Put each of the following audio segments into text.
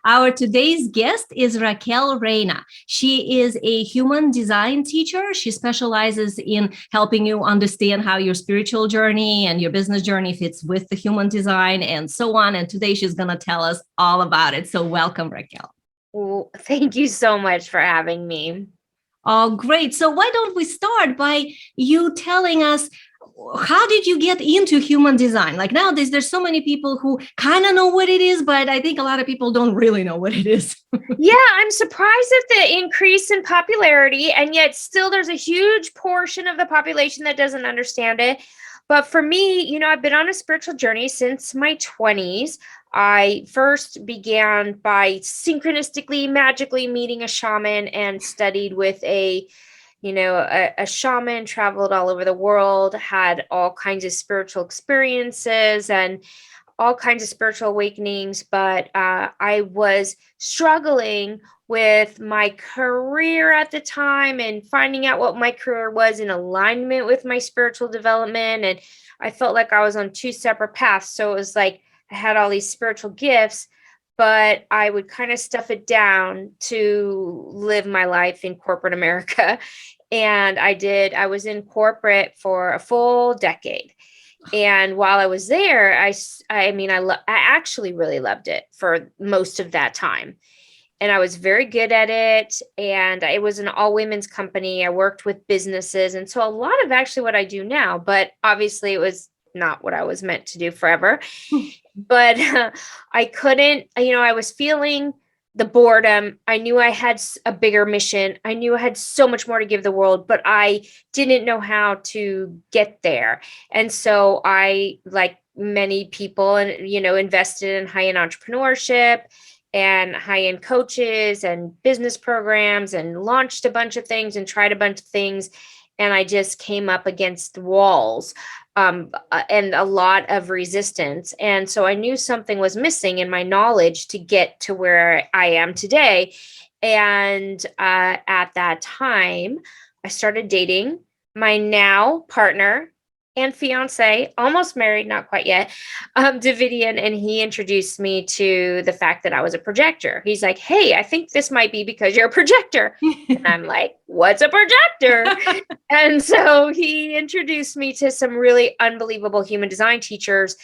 Our today's guest is Raquel Reyna. She is a human design teacher. She specializes in helping you understand how your spiritual journey and your business journey fits with the human design and so on. And today she's going to tell us all about it. So welcome, Raquel. Well, thank you so much for having me. Oh, great. So why don't we start by you telling us, how did you get into human design? Like nowadays, there's so many people who kind of know what it is, but I think a lot of people don't really know what it is. Yeah, I'm surprised at the increase in popularity, and yet still there's a huge portion of the population that doesn't understand it. But for me, I've been on a spiritual journey since my 20s. I first began by synchronistically, magically meeting a shaman and studied with a shaman, traveled all over the world, had all kinds of spiritual experiences and all kinds of spiritual awakenings. But I was struggling with my career at the time and finding out what my career was in alignment with my spiritual development. And I felt like I was on two separate paths. So it was like I had all these spiritual gifts, but I would kind of stuff it down to live my life in corporate America. And I was in corporate for a full decade. And while I was there, I actually really loved it for most of that time. And I was very good at it. And it was an all women's company. I worked with businesses. And so a lot of actually what I do now, but obviously it was not what I was meant to do forever. But I couldn't, I was feeling the boredom. I knew I had a bigger mission. I knew I had so much more to give the world, but I didn't know how to get there. And so I, like many people, invested in high-end entrepreneurship and high-end coaches and business programs and launched a bunch of things and tried a bunch of things. And I just came up against walls and a lot of resistance. And so I knew something was missing in my knowledge to get to where I am today. And at that time, I started dating my now partner and fiance, almost married, not quite yet, Davidian, and he introduced me to the fact that I was a projector. He's like, "Hey, I think this might be because you're a projector." And I'm like, "What's a projector?" And so he introduced me to some really unbelievable human design teachers.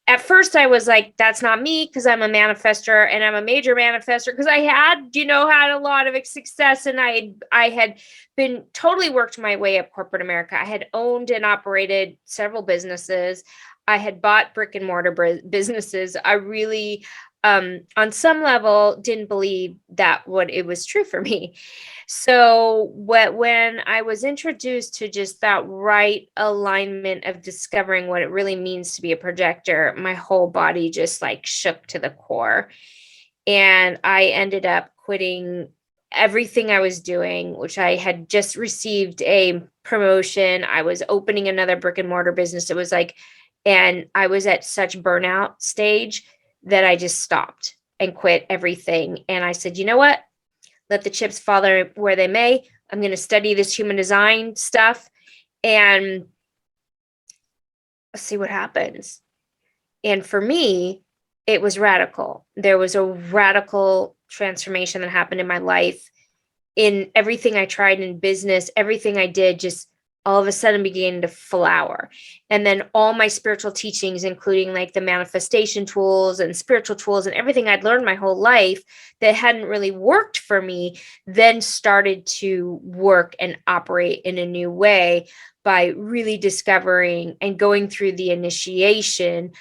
At first I was like, that's not me, because I'm a manifester and I'm a major manifester, because I had a lot of success, and I had been totally worked my way up corporate America. I had owned and operated several businesses. I had bought brick and mortar businesses. I really, on some level, didn't believe that what it was true for me. So when I was introduced to just that right alignment of discovering what it really means to be a projector, my whole body just like shook to the core. And I ended up quitting everything I was doing, which I had just received a promotion. I was opening another brick and mortar business. It was like, and I was at such burnout stage that I just stopped and quit everything. And I said, you know what? Let the chips fall where they may. I'm going to study this human design stuff and see what happens. And for me, it was radical. There was a radical transformation that happened in my life. In everything I tried in business, everything I did just all of a sudden began to flower. And then all my spiritual teachings, including like the manifestation tools and spiritual tools and everything I'd learned my whole life that hadn't really worked for me, then started to work and operate in a new way by really discovering and going through the initiation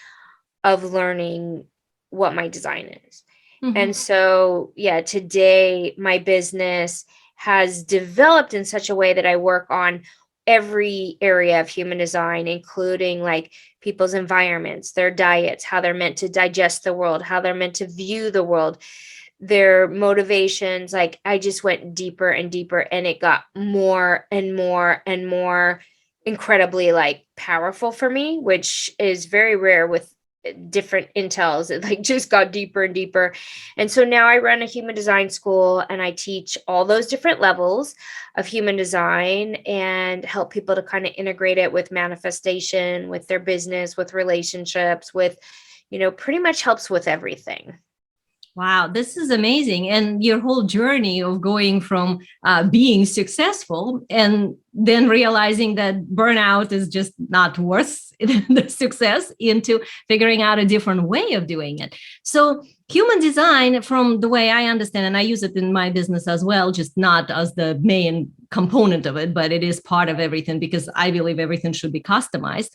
of learning what my design is. Mm-hmm. And so, today my business has developed in such a way that I work on every area of human design, including like people's environments, their diets, how they're meant to digest the world, how they're meant to view the world, their motivations. Like I just went deeper and deeper, and it got more and more and more incredibly like powerful for me, which is very rare with different intels. It like just got deeper and deeper. And so now I run a human design school, and I teach all those different levels of human design and help people to kind of integrate it with manifestation, with their business, with relationships, with, pretty much helps with everything. Wow, this is amazing. And your whole journey of going from being successful and then realizing that burnout is just not worth the success into figuring out a different way of doing it. So, human design, from the way I understand, and I use it in my business as well, just not as the main component of it, but it is part of everything because I believe everything should be customized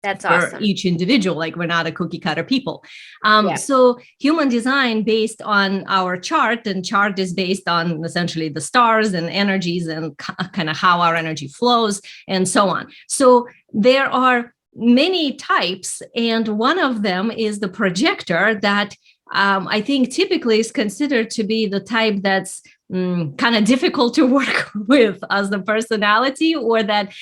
That's for awesome. each individual. Like, we're not a cookie cutter people. Yeah. So human design based on our chart, and chart is based on essentially the stars and energies and kind of how our energy flows and so on. So there are many types, and one of them is the projector that I think typically is considered to be the type that's kind of difficult to work with as the personality, or that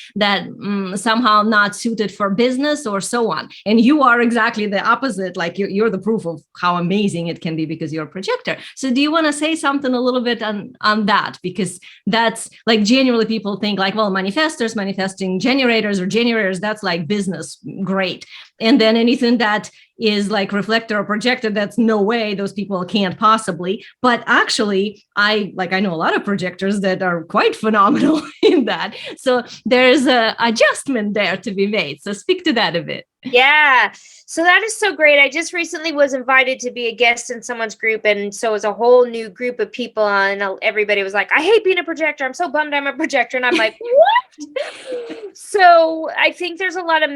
somehow not suited for business or so on. And you are exactly the opposite. Like, you're the proof of how amazing it can be because you're a projector. So do you want to say something a little bit on that? Because that's like, generally people think like, well, manifestors, manifesting generators or generators, that's like business, great. And then anything that is like reflector or projector, that's no way, those people can't possibly. But actually, I know a lot of projectors that are quite phenomenal in that. So there's a adjustment there to be made. So speak to that a bit. Yeah. So that is so great. I just recently was invited to be a guest in someone's group. And so it was a whole new group of people. And everybody was like, I hate being a projector. I'm so bummed I'm a projector. And I'm like, what? So I think there's a lot of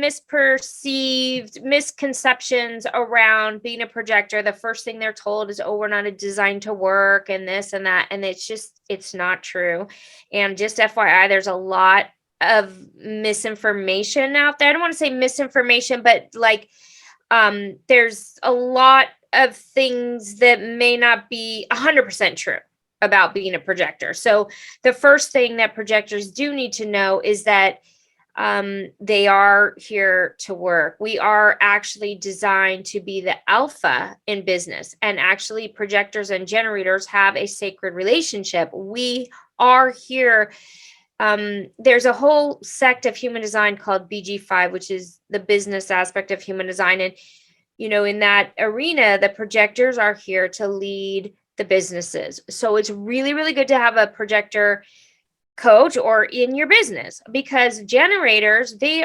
misconceptions around being a projector. The first thing they're told is, oh, we're not designed to work and this and that. And it's not true. And just FYI, there's a lot of misinformation out there. I don't want to say misinformation, but like there's a lot of things that may not be 100% true about being a projector. So the first thing that projectors do need to know is that they are here to work. We are actually designed to be the alpha in business. And actually, projectors and generators have a sacred relationship. We are here. There's a whole sect of human design called BG5, which is the business aspect of human design. And, in that arena, the projectors are here to lead the businesses. So it's really, really good to have a projector coach or in your business, because generators, they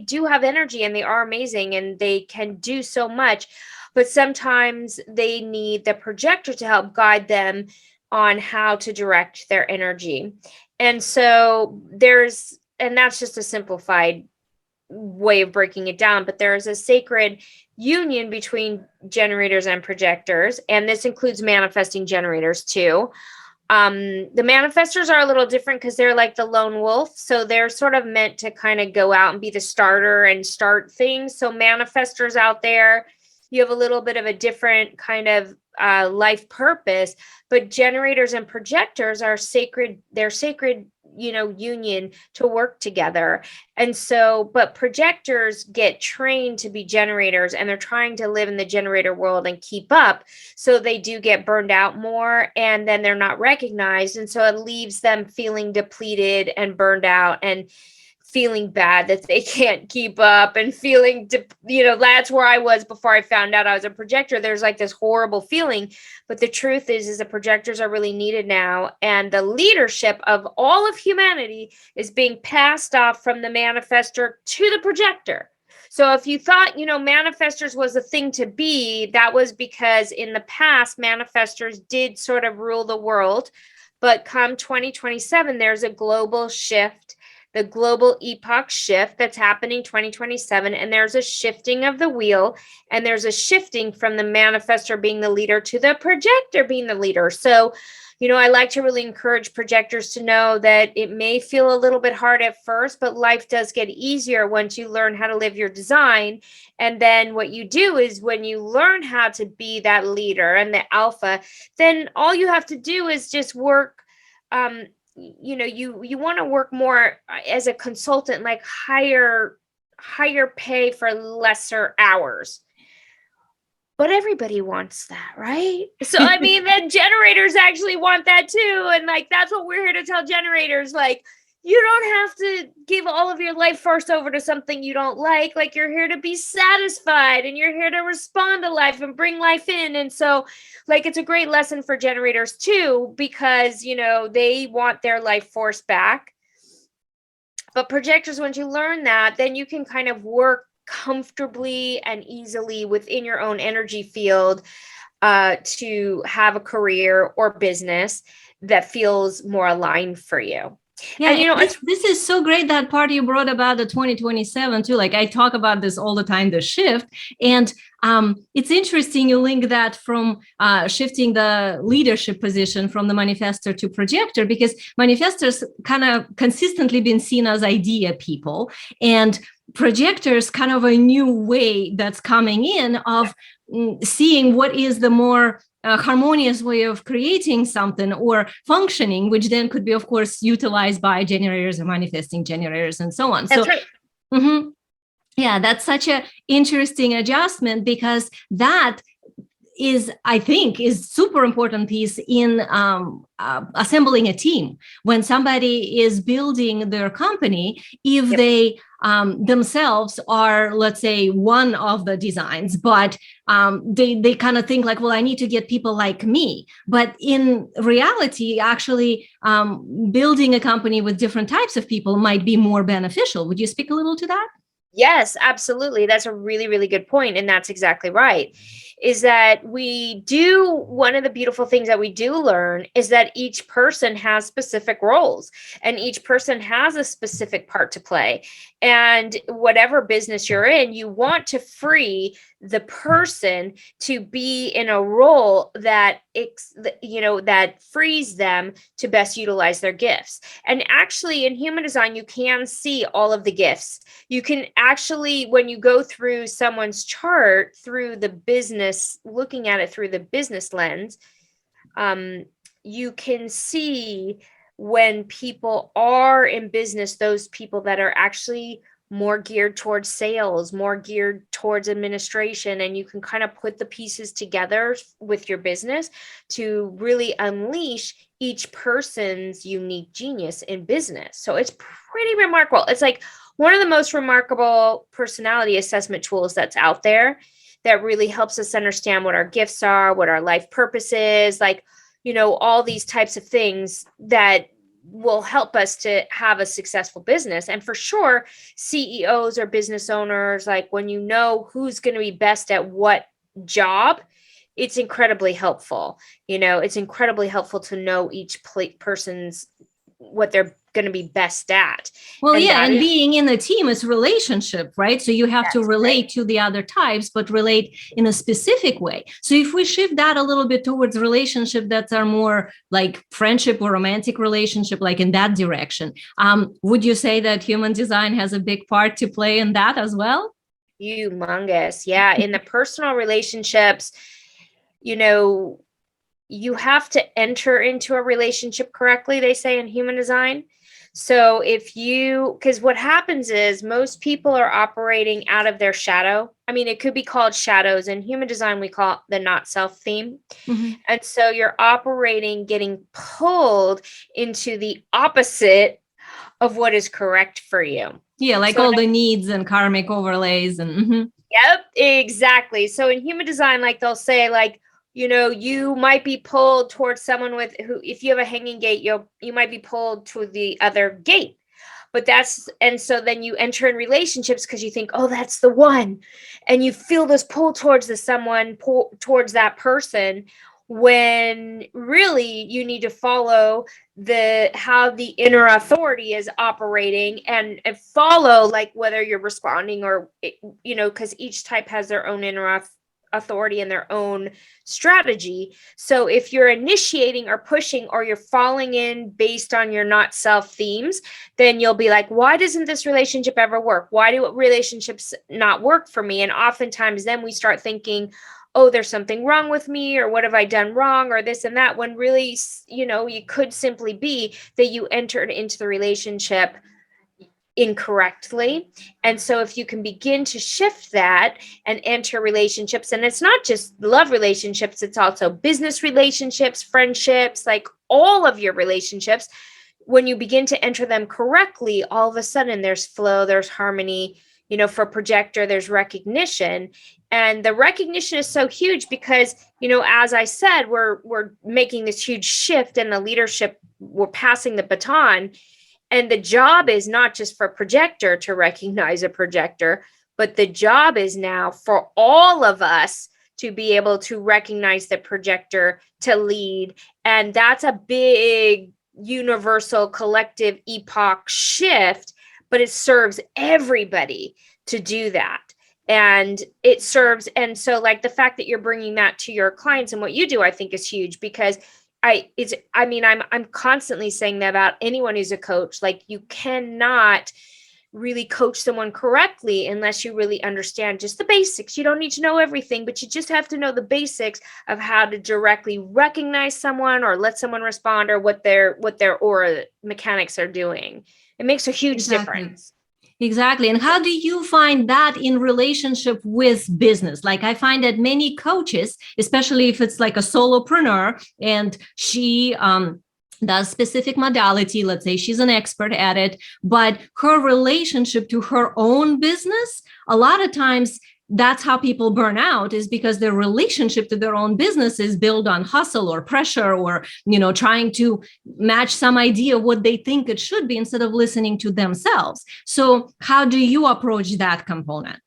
do have energy and they are amazing and they can do so much, but sometimes they need the projector to help guide them on how to direct their energy. And so that's just a simplified way of breaking it down, but there is a sacred union between generators and projectors, and this includes manifesting generators too. The manifestors are a little different because they're like the lone wolf. So they're sort of meant to kind of go out and be the starter and start things. So manifestors out there, you have a little bit of a different kind of life purpose, but generators and projectors are sacred. They're sacred, union to work together. And so, but projectors get trained to be generators and they're trying to live in the generator world and keep up. So they do get burned out more and then they're not recognized. And so it leaves them feeling depleted and burned out and feeling bad that they can't keep up and feeling, that's where I was before I found out I was a projector. There's like this horrible feeling, but the truth is the projectors are really needed now. And the leadership of all of humanity is being passed off from the manifestor to the projector. So if you thought, manifestors was a thing to be, that was because in the past, manifestors did sort of rule the world. But come 2027, there's a global shift, the global epoch shift that's happening 2027. And there's a shifting of the wheel, and there's a shifting from the manifestor being the leader to the projector being the leader. So, I like to really encourage projectors to know that it may feel a little bit hard at first, but life does get easier once you learn how to live your design. And then what you do is when you learn how to be that leader and the alpha, then all you have to do is just work. You want to work more as a consultant, like higher pay for lesser hours. But everybody wants that, right? So, the generators actually want that too. And like, that's what we're here to tell generators. Like, you don't have to give all of your life force over to something you don't like. Like, you're here to be satisfied, and you're here to respond to life and bring life in. And so, like, it's a great lesson for generators too, because, they want their life force back. But projectors, once you learn that, then you can kind of work comfortably and easily within your own energy field to have a career or business that feels more aligned for you. Yeah, And this is so great, that part you brought about the 2027 too. Like, I talk about this all the time, the shift. And it's interesting you link that from shifting the leadership position from the manifestor to projector, because manifestors kind of consistently been seen as idea people, and projectors kind of a new way that's coming in of seeing what is the more harmonious way of creating something or functioning, which then could be, of course, utilized by generators or manifesting generators and so on. That's right. Mm-hmm. Yeah, that's such an interesting adjustment, because that is, I think, is super important piece in assembling a team. When somebody is building their company, if they themselves are, let's say, one of the designs, but they kind of think like, well, I need to get people like me. But in reality, actually, building a company with different types of people might be more beneficial. Would you speak a little to that? Yes, absolutely. That's a really, really good point. And that's exactly right. Is that one of the beautiful things that we do learn is that each person has specific roles, and each person has a specific part to play. And whatever business you're in, you want to free the person to be in a role that that frees them to best utilize their gifts. And actually, in human design, you can see all of the gifts. You can actually, when you go through someone's chart through the business, looking at it through the business lens, you can see when people are in business, those people that are actually more geared towards sales, more geared towards administration, and you can kind of put the pieces together with your business to really unleash each person's unique genius in business. So it's pretty remarkable. It's like one of the most remarkable personality assessment tools that's out there, that really helps us understand what our gifts are, what our life purpose is, like, all these types of things that will help us to have a successful business. And for sure, CEOs or business owners, like, when you know who's going to be best at what job, it's incredibly helpful. It's incredibly helpful to know each person's what they're going to be best at. Well, and being in a team is relationship, right? So you have to relate to the other types, but relate in a specific way. So if we shift that a little bit towards relationship that are more like friendship or romantic relationship, like in that direction, would you say that human design has a big part to play in that as well? Humongous. Yeah. In the personal relationships, you have to enter into a relationship correctly, they say in human design. So because what happens is most people are operating out of their shadow. I mean, it could be called shadows. In human design, we call it the not self theme. Mm-hmm. And so you're getting pulled into the opposite of what is correct for you. Yeah, like all the needs and karmic overlays. And mm-hmm. Yep, exactly. So in human design, like, they'll say, like, you might be pulled towards someone who, if you have a hanging gate, you might be pulled to the other gate. And so then you enter in relationships because you think, oh, that's the one. And you feel this pull towards towards that person, when really you need to follow how the inner authority is operating, and follow, like, whether you're responding or, because each type has their own inner authority and their own strategy. So if you're initiating or pushing, or you're falling in based on your not self themes, then you'll be like, why doesn't this relationship ever work? Why do relationships not work for me? And oftentimes then we start thinking, oh, there's something wrong with me, or what have I done wrong, or this and that, when really, you could simply be that you entered into the relationship incorrectly. And so if you can begin to shift that and enter relationships, and it's not just love relationships, it's also business relationships, friendships, like all of your relationships, when you begin to enter them correctly, all of a sudden there's flow, there's harmony. For projector, there's recognition. And the recognition is so huge because, as I said, we're making this huge shift in the leadership. We're passing the baton. And the job is not just for projector to recognize a projector, but the job is now for all of us to be able to recognize the projector, to lead. And that's a big universal collective epoch shift, but it serves everybody to do that. And it serves. And so like the fact that you're bringing that to your clients and what you do, I think is huge because I'm constantly saying that about anyone who's a coach. Like you cannot really coach someone correctly unless you really understand just the basics. You don't need to know everything, but you just have to know the basics of how to directly recognize someone or let someone respond or what their aura mechanics are doing. It makes a huge difference. Exactly. And how do you find that in relationship with business? Like I find that many coaches, especially if it's like a solopreneur and she does specific modality, let's say she's an expert at it, but her relationship to her own business, a lot of times that's how people burn out, is because their relationship to their own business is built on hustle or pressure or, trying to match some idea of what they think it should be instead of listening to themselves. So how do you approach that component?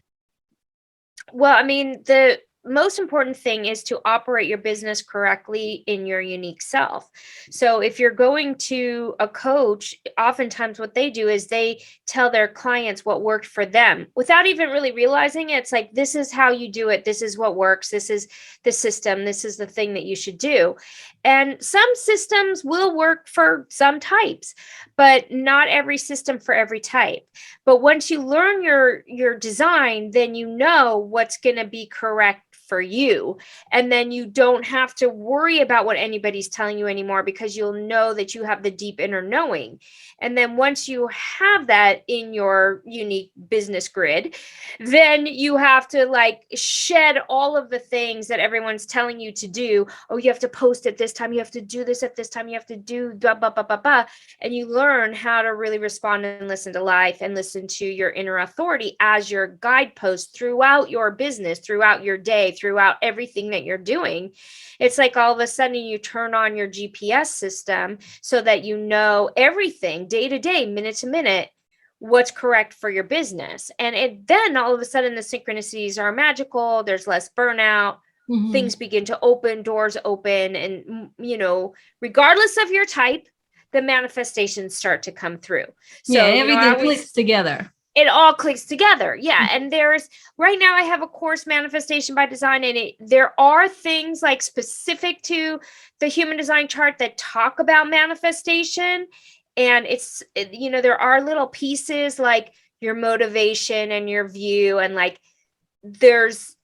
Well, I mean, the most important thing is to operate your business correctly in your unique self. So if you're going to a coach, oftentimes what they do is they tell their clients what worked for them without even really realizing it. It's like, this is how you do it. This is what works. This is the system. This is the thing that you should do. And some systems will work for some types, but not every system for every type. But once you learn your design, then you know what's going to be correct for you. And then you don't have to worry about what anybody's telling you anymore because you'll know that you have the deep inner knowing. And then once you have that in your unique business grid, then you have to like shed all of the things that everyone's telling you to do. Oh, you have to post at this time. You have to do this at this time. You have to do blah, blah, blah, blah, blah. And you learn how to really respond and listen to life and listen to your inner authority as your guidepost throughout your business, throughout your day, throughout everything that you're doing. It's like all of a sudden you turn on your GPS system so that you know everything day to day, minute to minute, what's correct for your business. And then all of a sudden the synchronicities are magical. There's less burnout. Mm-hmm. Things begin to open, doors open. And, regardless of your type, the manifestations start to come through. So everything clicks together. It all clicks together. Yeah. And right now I have a course, Manifestation by Design, and there are things like specific to the human design chart that talk about manifestation. And there are little pieces like your motivation and your view. And like, there's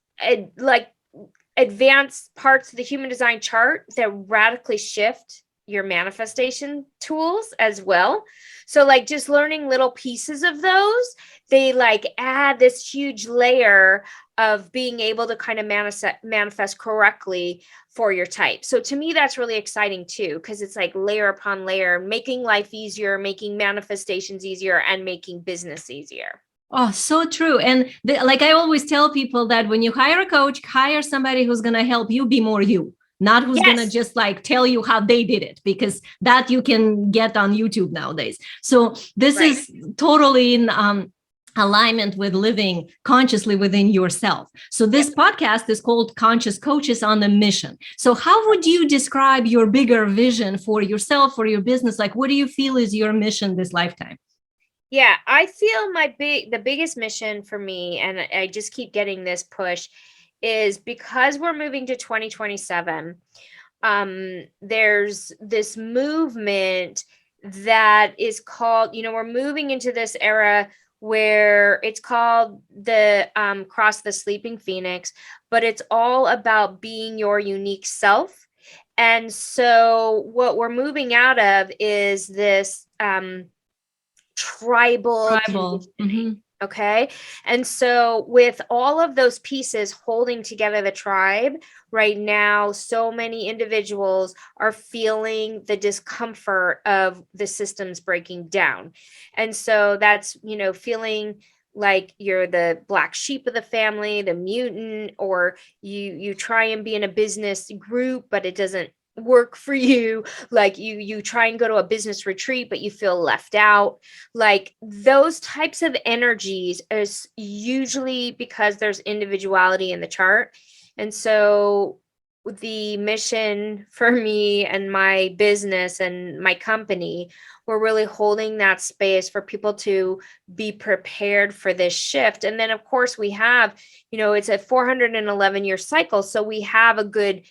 advanced parts of the human design chart that radically shift your manifestation tools as well. So like just learning little pieces of those, they like add this huge layer of being able to kind of manifest correctly for your type. So to me, that's really exciting too, because it's like layer upon layer, making life easier, making manifestations easier, and making business easier. Oh, so true. And like I always tell people that when you hire a coach, hire somebody who's going to help you be more you. Not who's going to just like tell you how they did it, because that you can get on YouTube nowadays. So this is totally in alignment with living consciously within yourself. So this podcast is called Conscious Coaches on a Mission. So how would you describe your bigger vision for yourself, for your business? Like, what do you feel is your mission this lifetime? Yeah, I feel the biggest mission for me, and I just keep getting this push, is because we're moving to 2027, there's this movement that is called, we're moving into this era where it's called the Cross the Sleeping Phoenix, but it's all about being your unique self. And so what we're moving out of is this tribal conditioning. Okay. And so, with all of those pieces holding together the tribe right now, so many individuals are feeling the discomfort of the systems breaking down. And so, that's, feeling like you're the black sheep of the family, the mutant, or you try and be in a business group, but it doesn't work for you. Like you try and go to a business retreat, but you feel left out. Like those types of energies is usually because there's individuality in the chart. And so the mission for me and my business and my company, we're really holding that space for people to be prepared for this shift. And then of course we have, it's a 411-year cycle, so we have a good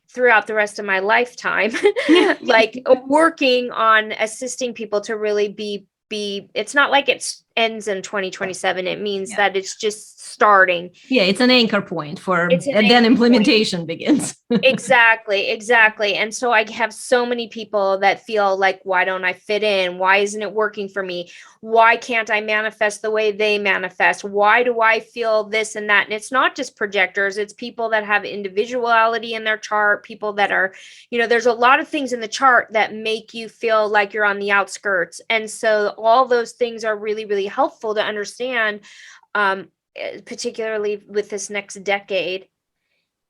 throughout the rest of my lifetime like working on assisting people to really be it's not like it ends in 2027. It means that it's just starting. Yeah, it's an anchor point and then anchor implementation point. begins. Exactly. And so I have so many people that feel like, why don't I fit in? Why isn't it working for me? Why can't I manifest the way they manifest? Why do I feel this and that? And it's not just projectors, it's people that have individuality in their chart, people that are, there's a lot of things in the chart that make you feel like you're on the outskirts. And so all those things are really, really helpful to understand, particularly with this next decade,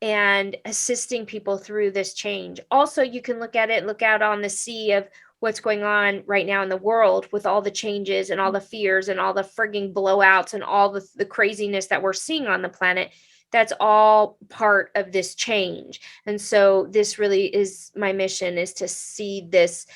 and assisting people through this change. Also, you can look out on the sea of what's going on right now in the world with all the changes and all the fears and all the frigging blowouts and all the craziness that we're seeing on the planet. That's all part of this change. And so this really is my mission, is to see this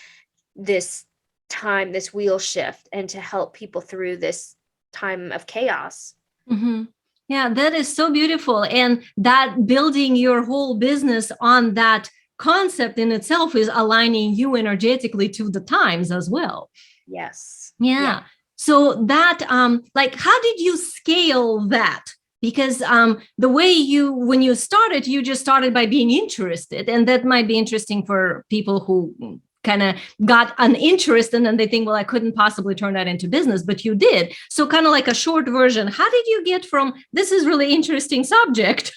time, this wheel shift, and to help people through this time of chaos. Mm-hmm. Yeah, that is so beautiful. And that building your whole business on that concept in itself is aligning you energetically to the times as well. Yes. Yeah. So that, like, how did you scale that? Because the way when you started, you just started by being interested. And that might be interesting for people who kind of got an interest and then they think, well, I couldn't possibly turn that into business, but you did. So kind of like a short version, how did you get from this is really interesting subject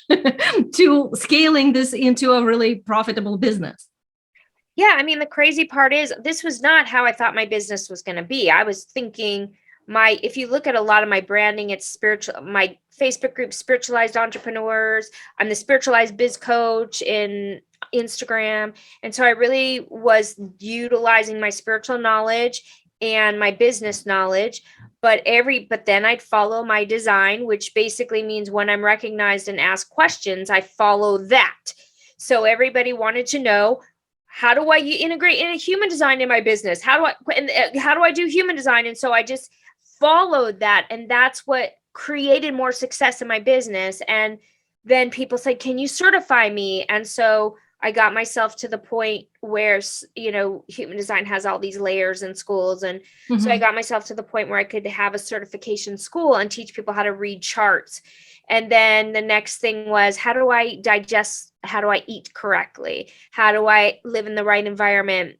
to scaling this into a really profitable business? Yeah, I mean, the crazy part is this was not how I thought my business was going to be. I was thinking if you look at a lot of my branding, it's spiritual, my Facebook group, Spiritualized Entrepreneurs. I'm the Spiritualized Biz Coach in Instagram. And so I really was utilizing my spiritual knowledge and my business knowledge, but then I'd follow my design, which basically means when I'm recognized and asked questions, I follow that. So everybody wanted to know, how do I integrate in a human design in my business? How do I do human design? And so I just followed that, and that's what created more success in my business. And then people said, can you certify me? And so I got myself to the point where, human design has all these layers in schools. And so I got myself to the point where I could have a certification school and teach people how to read charts. And then the next thing was, how do I digest? How do I eat correctly? How do I live in the right environment?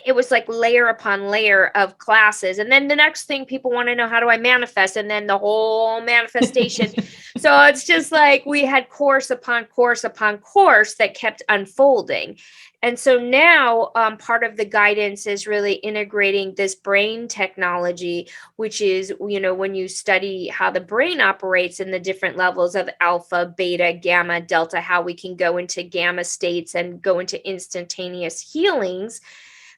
It was like layer upon layer of classes. And then the next thing, people want to know, how do I manifest? And then the whole manifestation. So it's just like we had course upon course upon course that kept unfolding. And so now part of the guidance is really integrating this brain technology, which is, when you study how the brain operates in the different levels of alpha, beta, gamma, delta, how we can go into gamma states and go into instantaneous healings,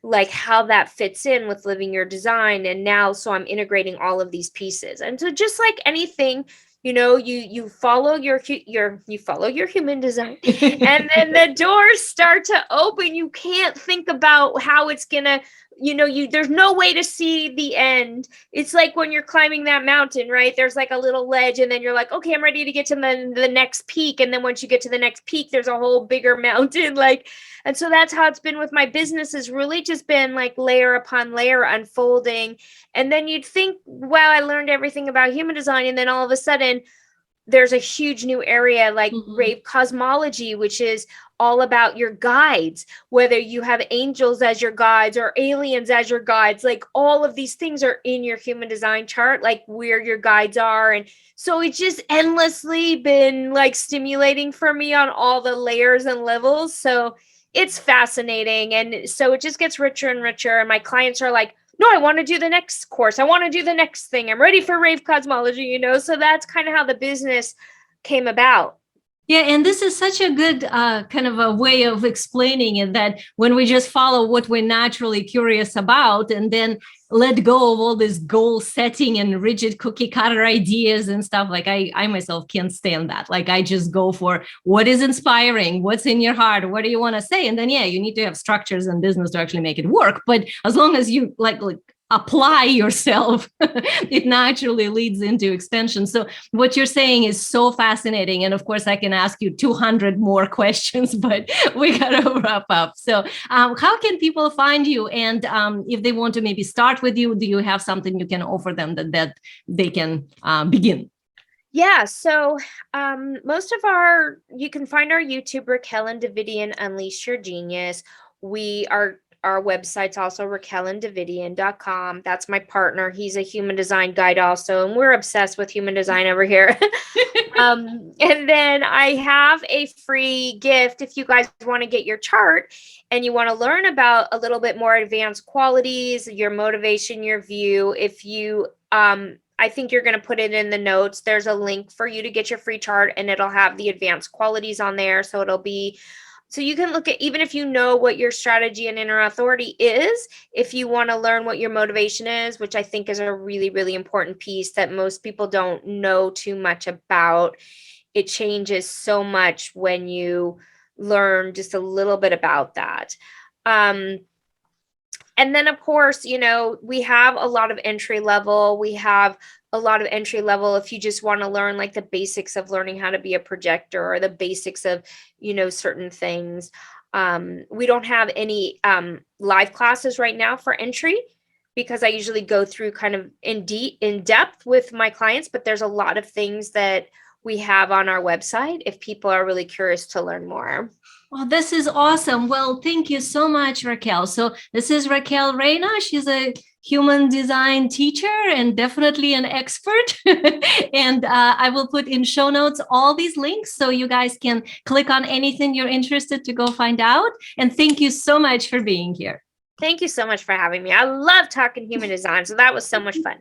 like how that fits in with living your design. And now, so I'm integrating all of these pieces. And so just like anything, you follow your human design, and then the doors start to open. You can't think about how it's gonna, there's no way to see the end. It's like when you're climbing that mountain, right? There's like a little ledge, and then you're like, okay, I'm ready to get to the next peak. And then once you get to the next peak, there's a whole bigger mountain. And so that's how it's been with my business, has really just been like layer upon layer unfolding. And then you'd think, wow, I learned everything about human design. And then all of a sudden, there's a huge new area like Mhm. rave cosmology, which is all about your guides, whether you have angels as your guides or aliens as your guides. Like all of these things are in your human design chart, like where your guides are. And so it's just endlessly been like stimulating for me on all the layers and levels. So it's fascinating. And so it just gets richer and richer. And my clients are like, no, I want to do the next course. I want to do the next thing. I'm ready for rave cosmology, So that's kind of how the business came about. Yeah, and this is such a good kind of a way of explaining it, that when we just follow what we're naturally curious about and then let go of all this goal setting and rigid cookie cutter ideas and stuff, like I myself can't stand that. Like I just go for what is inspiring, what's in your heart, what do you want to say? And then, yeah, you need to have structures and business to actually make it work. But as long as you like apply yourself, it naturally leads into expansion. So what you're saying is so fascinating. And of course, I can ask you 200 more questions, but we got to wrap up. So how can people find you? And if they want to maybe start with you, do you have something you can offer them that they can begin? Yeah, so most of you can find our YouTube, Raquel and Davidian Unleash Your Genius. Our website's also raquelanddavidian.com. That's my partner. He's a human design guide also, and we're obsessed with human design over here. And then I have a free gift if you guys want to get your chart and you want to learn about a little bit more advanced qualities, your motivation, your view. If you I think you're going to put it in the notes. There's a link for you to get your free chart and it'll have the advanced qualities on there. So you can look at, even if you know what your strategy and inner authority is, if you want to learn what your motivation is, which I think is a really, really important piece that most people don't know too much about. It changes so much when you learn just a little bit about that. And then, of course, we have a lot of entry level. We have a lot of entry level if you just want to learn like the basics of learning how to be a projector or the basics of, certain things. We don't have any live classes right now for entry because I usually go through kind of in depth with my clients, but there's a lot of things that we have on our website if people are really curious to learn more. Oh, this is awesome. Well, thank you so much, Raquel. So this is Raquel Reyna. She's a human design teacher and definitely an expert. And I will put in show notes all these links so you guys can click on anything you're interested to go find out. And thank you so much for being here. Thank you so much for having me. I love talking human design. So that was so much fun.